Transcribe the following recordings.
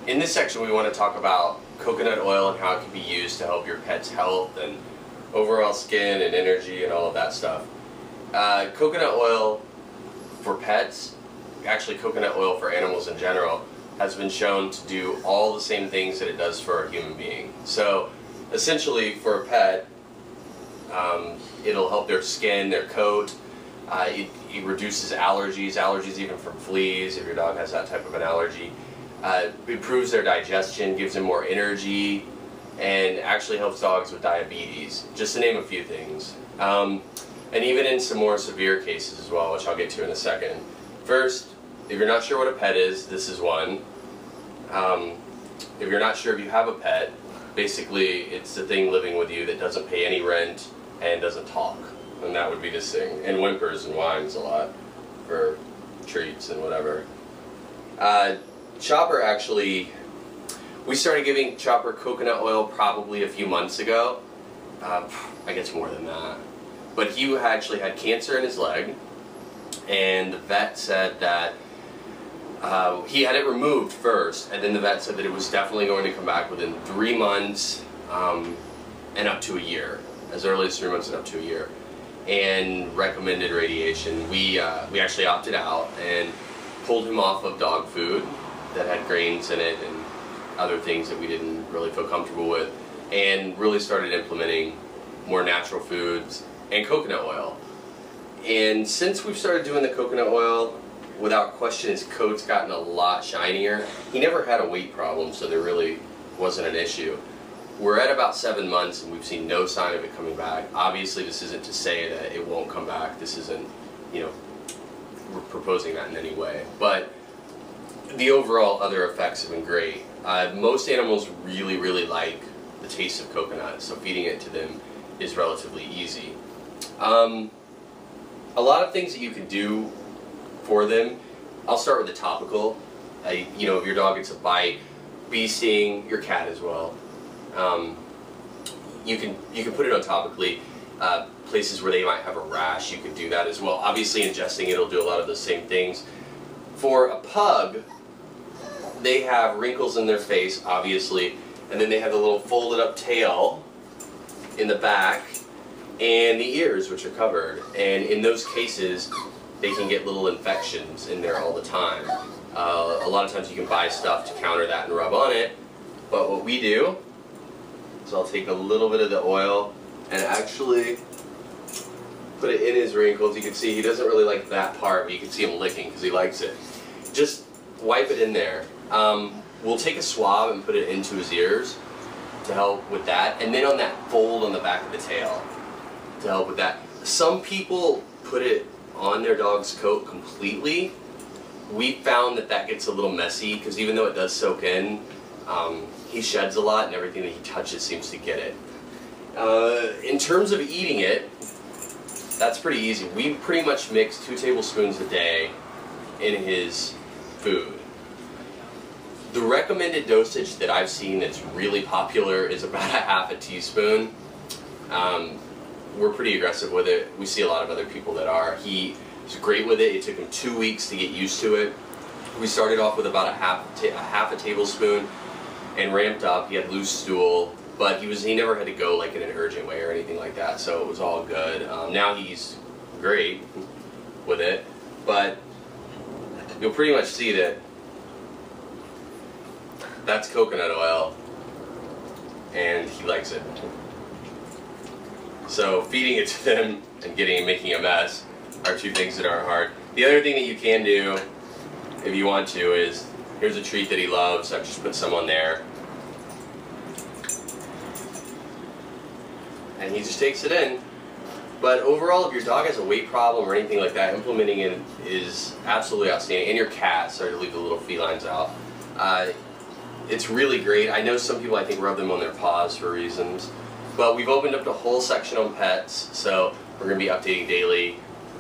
In this section we want to talk about coconut oil and how it can be used to help your pet's health and overall skin and energy and all of that stuff. Coconut oil for pets, actually coconut oil for animals in general, has been shown to do all the same things that it does for a human being. So essentially for a pet, it'll help their skin, their coat. It reduces allergies even from fleas if your dog has that type of an allergy. Improves their digestion, gives them more energy, and actually helps dogs with diabetes, just to name a few things. And even in some more severe cases as well, which I'll get to in a second. First, if you're not sure what a pet is, this is one. If you're not sure if you have a pet, basically it's the thing living with you that doesn't pay any rent and doesn't talk. And that would be this thing. And whimpers and whines a lot for treats and whatever. Chopper actually, we started giving Chopper coconut oil probably a few months ago. I guess more than that. But he actually had cancer in his leg, and the vet said that he had it removed first, and then the vet said that it was definitely going to come back within 3 months and up to a year, as early as 3 months and up to a year, and recommended radiation. We actually opted out and pulled him off of dog food that had grains in it and other things that we didn't really feel comfortable with, and really started implementing more natural foods and coconut oil. And since we've started doing the coconut oil, without question his coat's gotten a lot shinier. He never had a weight problem, so there really wasn't an issue. We're at about 7 months and we've seen no sign of it coming back. Obviously this isn't to say that it won't come back. This isn't, you know, we're proposing that in any way. But the overall other effects have been great. Most animals really like the taste of coconut, so feeding it to them is relatively easy. A lot of things that you can do for them. I'll start with the topical. You know, if your dog gets a bite, bee sting, your cat as well. You can put it on topically. Places where they might have a rash, you can do that as well. Obviously ingesting it'll do a lot of the same things. For a pug, they have wrinkles in their face, obviously, and then they have the little folded up tail in the back and the ears, which are covered. And in those cases, they can get little infections in there all the time. A lot of times you can buy stuff to counter that and rub on it, but what we do is I'll take a little bit of the oil and actually put it in his wrinkles. You can see he doesn't really like that part, but you can see him licking because he likes it. Just wipe it in there. We'll take a swab and put it into his ears to help with that, and then on that fold on the back of the tail to help with that. Some people put it on their dog's coat completely. We found that that gets a little messy because even though it does soak in, he sheds a lot and everything that he touches seems to get it. In terms of eating it, that's pretty easy. We pretty much mix 2 tablespoons a day in his food. The recommended dosage that I've seen that's really popular is about a ½ teaspoon. We're pretty aggressive with it. We see a lot of other people that are. He was great with it. It took him 2 weeks to get used to it. We started off with about a half a tablespoon and ramped up. He had loose stool, but he never had to go like in an urgent way or anything like that, so it was all good. Now he's great with it, but you'll pretty much see that that's coconut oil and he likes it. So feeding it to them and making a mess are 2 things that aren't hard. The other thing that you can do, if you want to, is here's a treat that he loves. I've just put some on there. And he just takes it in. But overall, if your dog has a weight problem or anything like that, implementing it is absolutely outstanding. And your cat, sorry to leave the little felines out. It's really great. I know some people, I think, rub them on their paws for reasons. But we've opened up the whole section on pets, so we're going to be updating daily.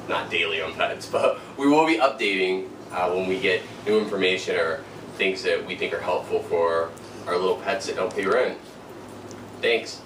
Not daily on pets, but we will be updating when we get new information or things that we think are helpful for our little pets that don't pay rent. Thanks.